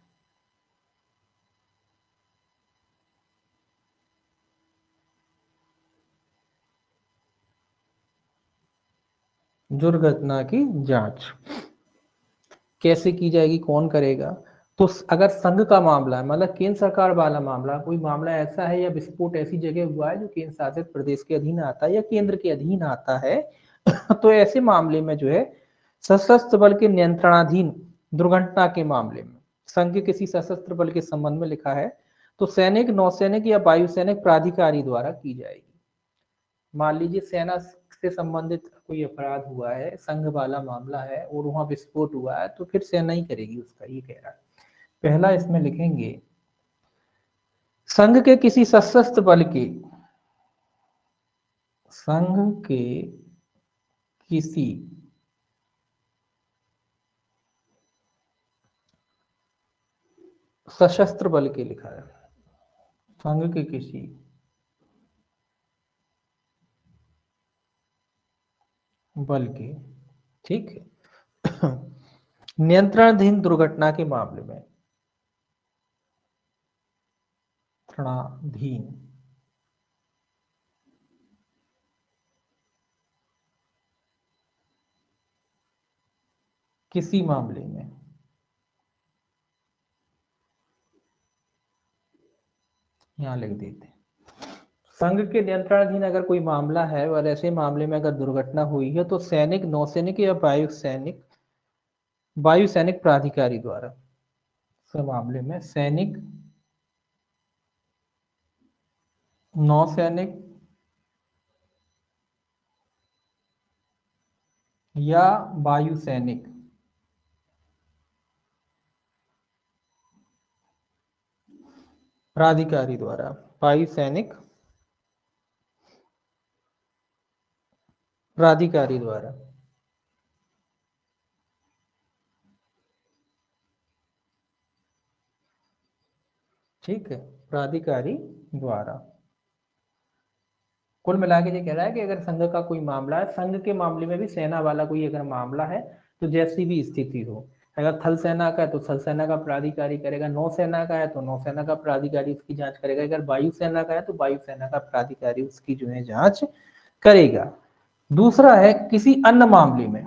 A: दुर्घटना की जांच कैसे की जाएगी, कौन करेगा? तो अगर संघ का मामला है, मतलब केंद्र सरकार वाला मामला, कोई मामला ऐसा है या विस्फोट ऐसी जगह हुआ है जो केंद्र शासित प्रदेश के अधीन आता है या केंद्र के अधीन आता है तो ऐसे मामले में जो है सशस्त्र बल के नियंत्रणाधीन दुर्घटना के मामले में संघ के किसी सशस्त्र बल के संबंध में लिखा है तो सैनिक, नौसैनिक या वायुसैनिक प्राधिकारी द्वारा की जाएगी। मान लीजिए सेना से संबंधित कोई अपराध हुआ है, संघ वाला मामला है और वहां विस्फोट हुआ है, तो फिर सेना ही करेगी उसका, ये कह रहा है। पहला इसमें लिखेंगे संघ के किसी सशस्त्र बल के, संघ के किसी सशस्त्र बल के, लिखा है संघ के किसी बल के, ठीक है, नियंत्रणाधीन दुर्घटना के मामले में, नियंत्रणाधीन किसी मामले में, यहां लिख देते हैं संघ के नियंत्रणाधीन अगर कोई मामला है और ऐसे मामले में अगर दुर्घटना हुई है तो सैनिक, नौसैनिक या वायु सैनिक प्राधिकारी द्वारा, इस मामले में सैनिक, नौसैनिक या वायु सैनिक प्राधिकारी द्वारा, वायु सैनिक प्राधिकारी द्वारा, ठीक है, प्राधिकारी द्वारा। कुल मिला के ये कह रहा है कि अगर संघ का कोई मामला है, संघ के मामले में भी सेना वाला कोई अगर मामला है, तो जैसी भी स्थिति हो, अगर थल सेना का है तो थल सेना का प्राधिकारी करेगा, नौसेना का है तो नौसेना का प्राधिकारी उसकी जांच करेगा, अगर वायुसेना का है तो वायुसेना का प्राधिकारी उसकी जो है जांच करेगा। दूसरा है किसी अन्य मामले में,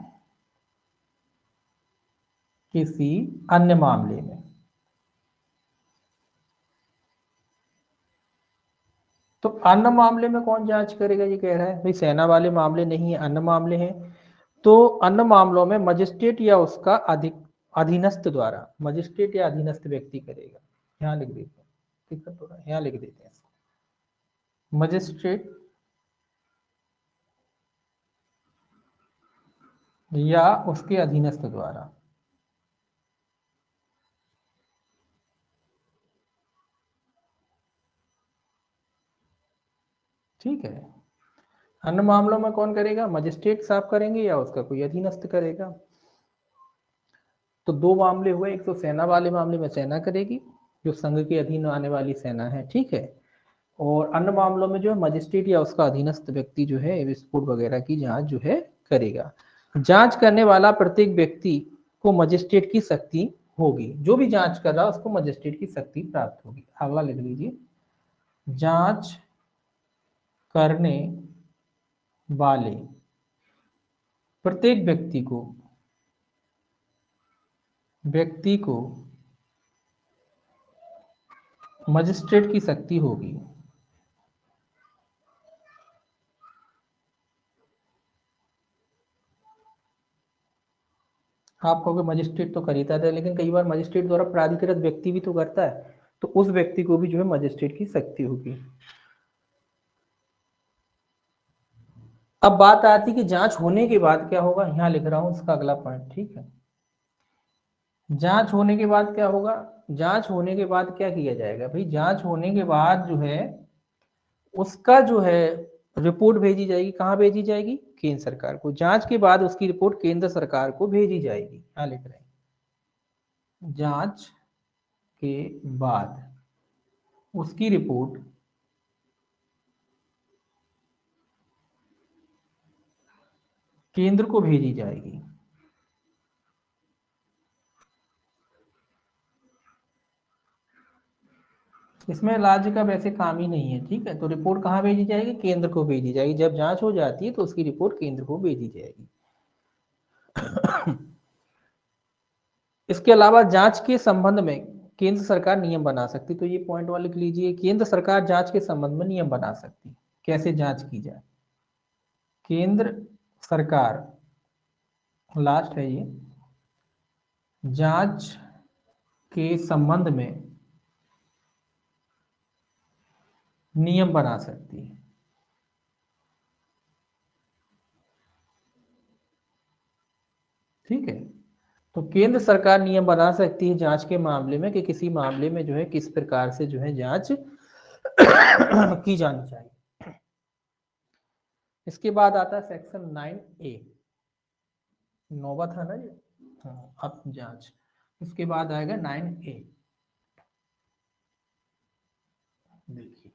A: किसी अन्य मामले में, तो अन्य मामले में कौन जांच करेगा, ये कह रहा है भाई सेना वाले मामले नहीं है, अन्य मामले हैं, तो अन्य मामलों में मजिस्ट्रेट या उसका अधीनस्थ द्वारा, मजिस्ट्रेट या अधीनस्थ व्यक्ति करेगा। यहाँ लिख देते हैं, दिक्कत हो रहा है, यहाँ लिख देते हैं, मजिस्ट्रेट या उसके अधीनस्थ द्वारा। ठीक है, अन्य मामलों में कौन करेगा, मजिस्ट्रेट साहब करेंगे या उसका कोई अधीनस्थ करेगा। तो दो मामले हुए, एक तो सेना वाले मामले में सेना करेगी, जो संघ के अधीन आने वाली सेना है, ठीक है, और अन्य मामलों में जो है मजिस्ट्रेट या उसका अधीनस्थ व्यक्ति जो है विस्फोट वगैरह की जांच जो है करेगा। जांच करने वाला प्रत्येक व्यक्ति को मजिस्ट्रेट की शक्ति होगी, जो भी जांच कर रहा है उसको मजिस्ट्रेट की शक्ति प्राप्त होगी। अगला लिख लीजिए, जांच करने वाले प्रत्येक व्यक्ति को मजिस्ट्रेट की शक्ति होगी। आप कहोगे मजिस्ट्रेट तो खरीदा था, लेकिन कई बार मजिस्ट्रेट द्वारा प्राधिकृत व्यक्ति भी तो करता है, तो उस व्यक्ति को भी जो है मजिस्ट्रेट की शक्ति होगी। अब बात आती कि जांच होने के बाद क्या होगा, यहां लिख रहा हूं इसका अगला पॉइंट, ठीक है। जांच होने के बाद क्या होगा, जांच होने के बाद क्या किया जाएगा भाई, जांच होने के बाद जो है उसका जो है रिपोर्ट भेजी जाएगी, कहाँ भेजी जाएगी, केंद्र सरकार को। जांच के बाद उसकी रिपोर्ट केंद्र सरकार को भेजी जाएगी, यहाँ लिख रहे हैं, जांच के बाद उसकी रिपोर्ट केंद्र को भेजी जाएगी। इसमें राज्य का वैसे काम ही नहीं है, ठीक है, तो रिपोर्ट कहाँ भेजी जाएगी, केंद्र को भेजी जाएगी। जब जांच हो जाती है तो उसकी रिपोर्ट केंद्र को भेजी जाएगी। इसके अलावा जांच के संबंध में केंद्र सरकार नियम बना सकती, तो ये पॉइंट वाले लिख लीजिए, केंद्र सरकार जांच के संबंध में नियम बना सकती। कैसे जांच की जाए, केंद्र सरकार, लास्ट है ये, जांच के संबंध में नियम बना सकती है। ठीक है, तो केंद्र सरकार नियम बना सकती है जांच के मामले में कि किसी मामले में जो है किस प्रकार से जो है जांच की जानी चाहिए। इसके बाद आता है सेक्शन 9A, नौवा था ना ये, हाँ, अब जांच। इसके बाद आएगा 9A, देखिए,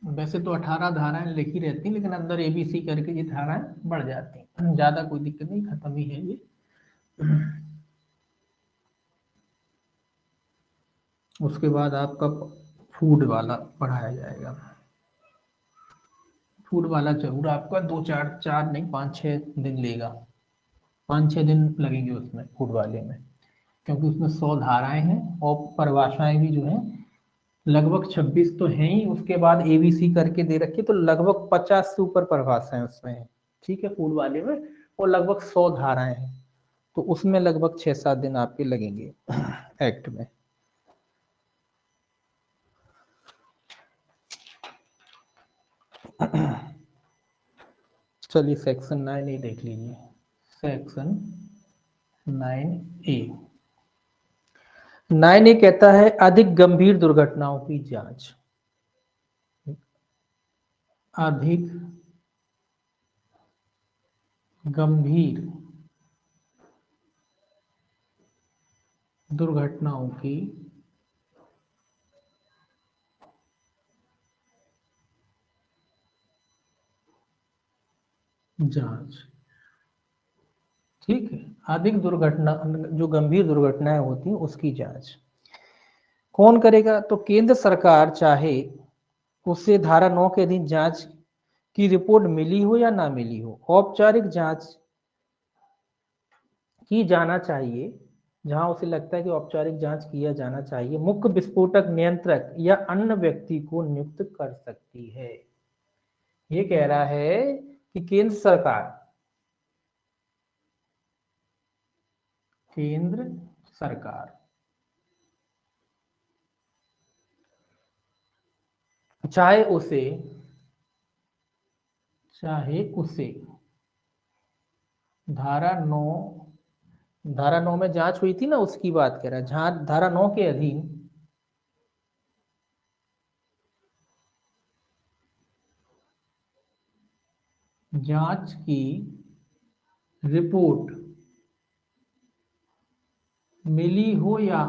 A: वैसे तो 18 धाराएं लिखी रहती हैं, लेकिन अंदर ABC करके ये धाराएं बढ़ जाती हैं, ज्यादा कोई दिक्कत नहीं, खत्म ही है ये। उसके बाद आपका फूड वाला पढ़ाया जाएगा। फूड वाला जरूर आपका दो चार चार नहीं 5-6 दिन लेगा, 5-6 दिन लगेंगे उसमें, फूड वाले में, क्योंकि उसमें 100 धाराएं हैं और परिभाषाएं भी जो हैं लगभग 26 तो हैं ही, उसके बाद ABC करके दे रखी, तो लगभग 50 से ऊपर परिभाषाएं उसमें है, ठीक है, फूड वाले में, और लगभग 100 धाराएं हैं, तो उसमें लगभग 6-7 दिन आपके लगेंगे एक्ट में। चलिए सेक्शन 9A देख लीजिए, सेक्शन 9A, 9A कहता है अधिक गंभीर दुर्घटनाओं की जांच, अधिक गंभीर दुर्घटनाओं की, जांच। ठीक है, अधिक दुर्घटना, जो गंभीर दुर्घटनाएं होती हैं उसकी जांच कौन करेगा? तो केंद्र सरकार चाहे उससे धारा 9 के अधीन जांच की रिपोर्ट मिली हो या ना मिली हो, औपचारिक जांच की जाना चाहिए। जहां उसे लगता है कि औपचारिक जांच किया जाना चाहिए, मुख्य विस्फोटक नियंत्रक या अन्य व्यक्ति को नियुक्त कर सकती है। ये कह रहा है कि केंद्र सरकार चाहे उसे धारा 9, धारा 9 में जांच हुई थी ना, उसकी बात कर रहा है। जहां धारा 9 के अधीन जांच की रिपोर्ट मिली हो या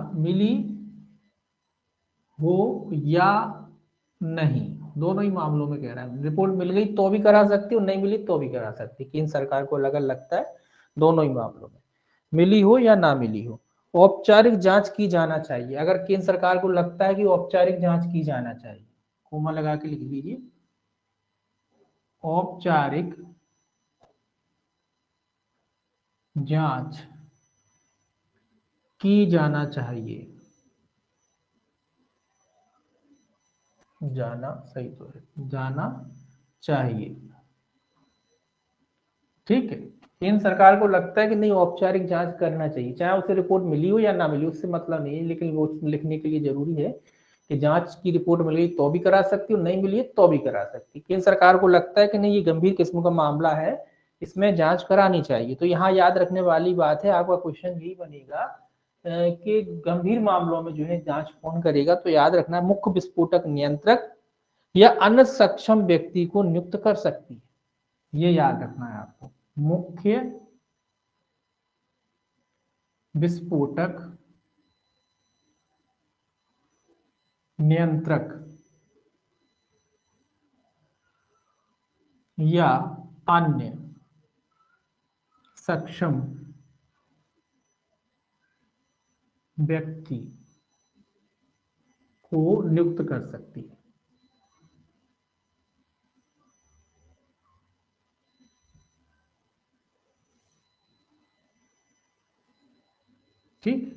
A: नहीं, दोनों ही मामलों में कह रहा है। रिपोर्ट मिल गई तो भी करा सकती और नहीं मिली तो भी करा सकती। केंद्र सरकार को अगर लगता है, दोनों ही मामलों में मिली हो या ना मिली हो, औपचारिक जांच की जाना चाहिए। अगर केंद्र सरकार को लगता है कि औपचारिक जांच की जाना चाहिए, कोमा लगा के लिख दीजिए, औपचारिक जांच की जाना चाहिए, जाना सही तो है, जाना चाहिए। ठीक है, केंद्र सरकार को लगता है कि नहीं औपचारिक जांच करना चाहिए, चाहे उसे रिपोर्ट मिली हो या ना मिली, उससे मतलब नहीं है, लेकिन वो लिखने के लिए जरूरी है कि जांच की रिपोर्ट मिल गई तो भी करा सकती और नहीं मिली है तो भी करा सकती। केंद्र सरकार को लगता है कि नहीं ये गंभीर किस्म का मामला है, इसमें जांच करानी चाहिए। तो यहाँ याद रखने वाली बात है, आपका क्वेश्चन यही बनेगा कि गंभीर मामलों में जो है जांच कौन करेगा? तो याद रखना, मुख्य विस्फोटक नियंत्रक या अन्य सक्षम व्यक्ति को नियुक्त कर सकती है। ये याद रखना है आपको, मुख्य विस्फोटक नियंत्रक या अन्य सक्षम व्यक्ति को नियुक्त कर सकती है। ठीक,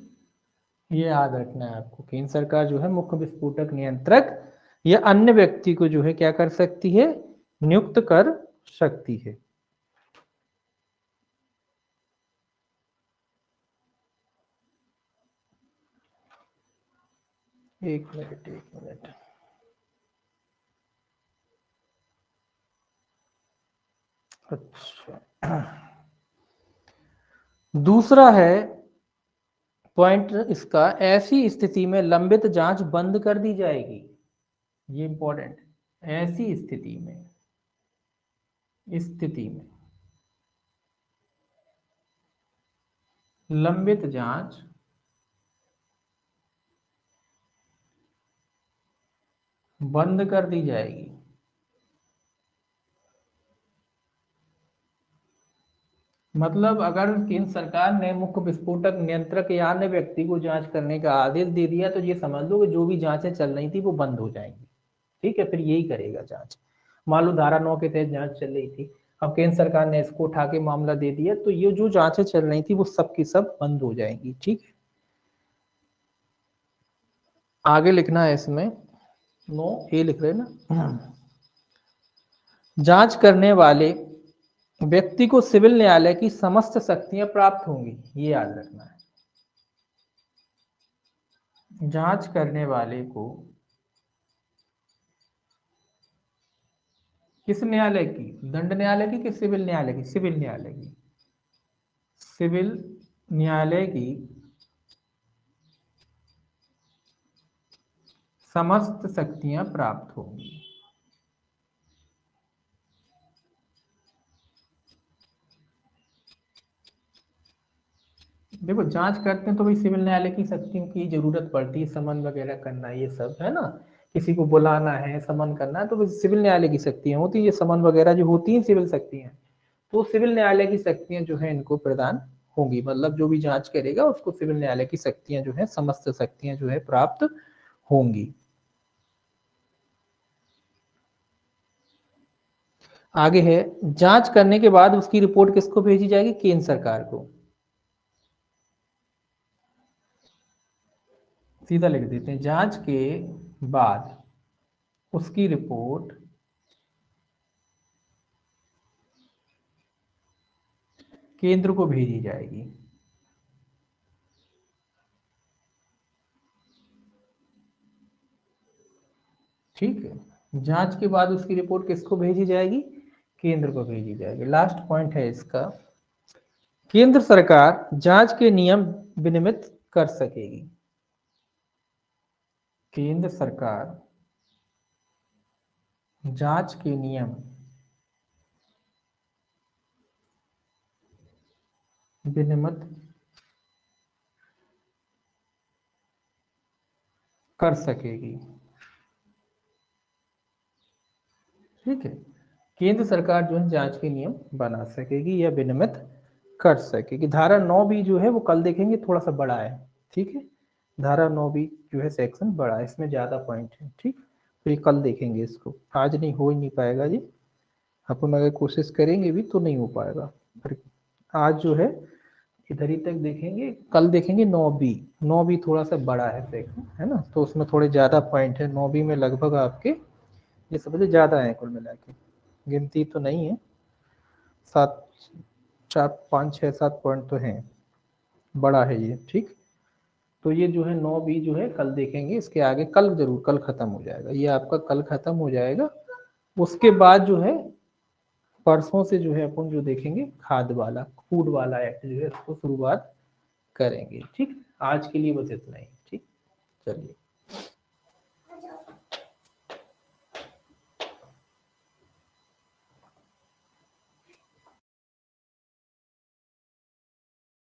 A: ये याद रखना है आपको, केंद्र सरकार जो है मुख्य विस्फोटक नियंत्रक या अन्य व्यक्ति को जो है क्या कर सकती है? नियुक्त कर सकती है। एक मिनट, एक मिनट। अच्छा, दूसरा है पॉइंट इसका, ऐसी स्थिति में लंबित जांच बंद कर दी जाएगी। ये इंपॉर्टेंट, ऐसी स्थिति में लंबित जांच बंद कर दी जाएगी। मतलब अगर केंद्र सरकार ने मुख्य विस्फोटक नियंत्रक या अन्य व्यक्ति को जांच करने का आदेश दे दिया, तो ये समझ लो कि जो भी जांचें चल रही थी वो बंद हो जाएंगी। ठीक है, फिर यही करेगा जांच। मान लो धारा 9 के तहत जांच चल रही थी, अब केंद्र सरकार ने इसको उठा के मामला दे दिया, तो ये जो जांचें चल रही थी वो सब की सब बंद हो जाएंगी। ठीक है, आगे लिखना है इसमें, नो ए लिख रहे हैं ना। जांच करने वाले व्यक्ति को सिविल न्यायालय की समस्त शक्तियां प्राप्त होंगी, ये याद रखना है। जांच करने वाले को किस न्यायालय की? दंड न्यायालय की कि सिविल न्यायालय की? सिविल न्यायालय की। सिविल न्यायालय की समस्त शक्तियां प्राप्त होंगी। देखो, जांच करते हैं तो भाई सिविल न्यायालय की शक्तियों की जरूरत पड़ती है, समन वगैरह करना, ये सब है ना। किसी को बुलाना है, समन करना है, तो सिविल न्यायालय की शक्तियां होती है, ये समन वगैरह जो होती है सिविल शक्तियां। तो सिविल न्यायालय की शक्तियां जो है इनको प्रदान होंगी, मतलब जो भी जांच करेगा उसको सिविल न्यायालय की शक्तियां जो है, समस्त शक्तियां जो है प्राप्त होंगी। आगे है, जांच करने के बाद उसकी रिपोर्ट किसको भेजी जाएगी? केंद्र सरकार को। सीधा लिख देते हैं, जांच के बाद उसकी रिपोर्ट केंद्र को भेजी जाएगी। ठीक है, जांच के बाद उसकी रिपोर्ट किसको भेजी जाएगी? केंद्र को भेजी जाएगी। लास्ट पॉइंट है इसका, केंद्र सरकार जांच के नियम विनियमित कर सकेगी। केंद्र सरकार जांच के नियम विनियमित कर सकेगी। ठीक है, केंद्र सरकार जो है जांच के नियम बना सकेगी या विनियमित कर सकेगी। धारा 9 भी जो है वो कल देखेंगे, थोड़ा सा बड़ा है। ठीक है, धारा 9 भी जो है सेक्शन बड़ा है, इसमें ज्यादा पॉइंट है। ठीक, तो ये कल देखेंगे, इसको आज नहीं, हो ही नहीं पाएगा ये। अपन अगर कोशिश करेंगे भी तो नहीं हो पाएगा। पर आज जो है इधर ही तक देखेंगे, कल देखेंगे 9 बी। 9 बी थोड़ा सा बड़ा है सेक्शन, है ना, तो उसमें थोड़े ज्यादा पॉइंट है। 9 बी में लगभग आपके ये समझे ज्यादा है, कुल मिला के गिनती तो नहीं है, 7, 4, 5, 6, 7 पॉइंट तो हैं, बड़ा है ये। ठीक, तो ये जो है 9 बी जो है कल देखेंगे, इसके आगे कल जरूर, कल खत्म हो जाएगा ये आपका, कल खत्म हो जाएगा। उसके बाद जो है परसों से जो है अपन जो देखेंगे खाद वाला, फूड वाला एक्ट जो है उसको शुरुआत करेंगे। ठीक, आज के लिए बस इतना ही। ठीक, चलिए।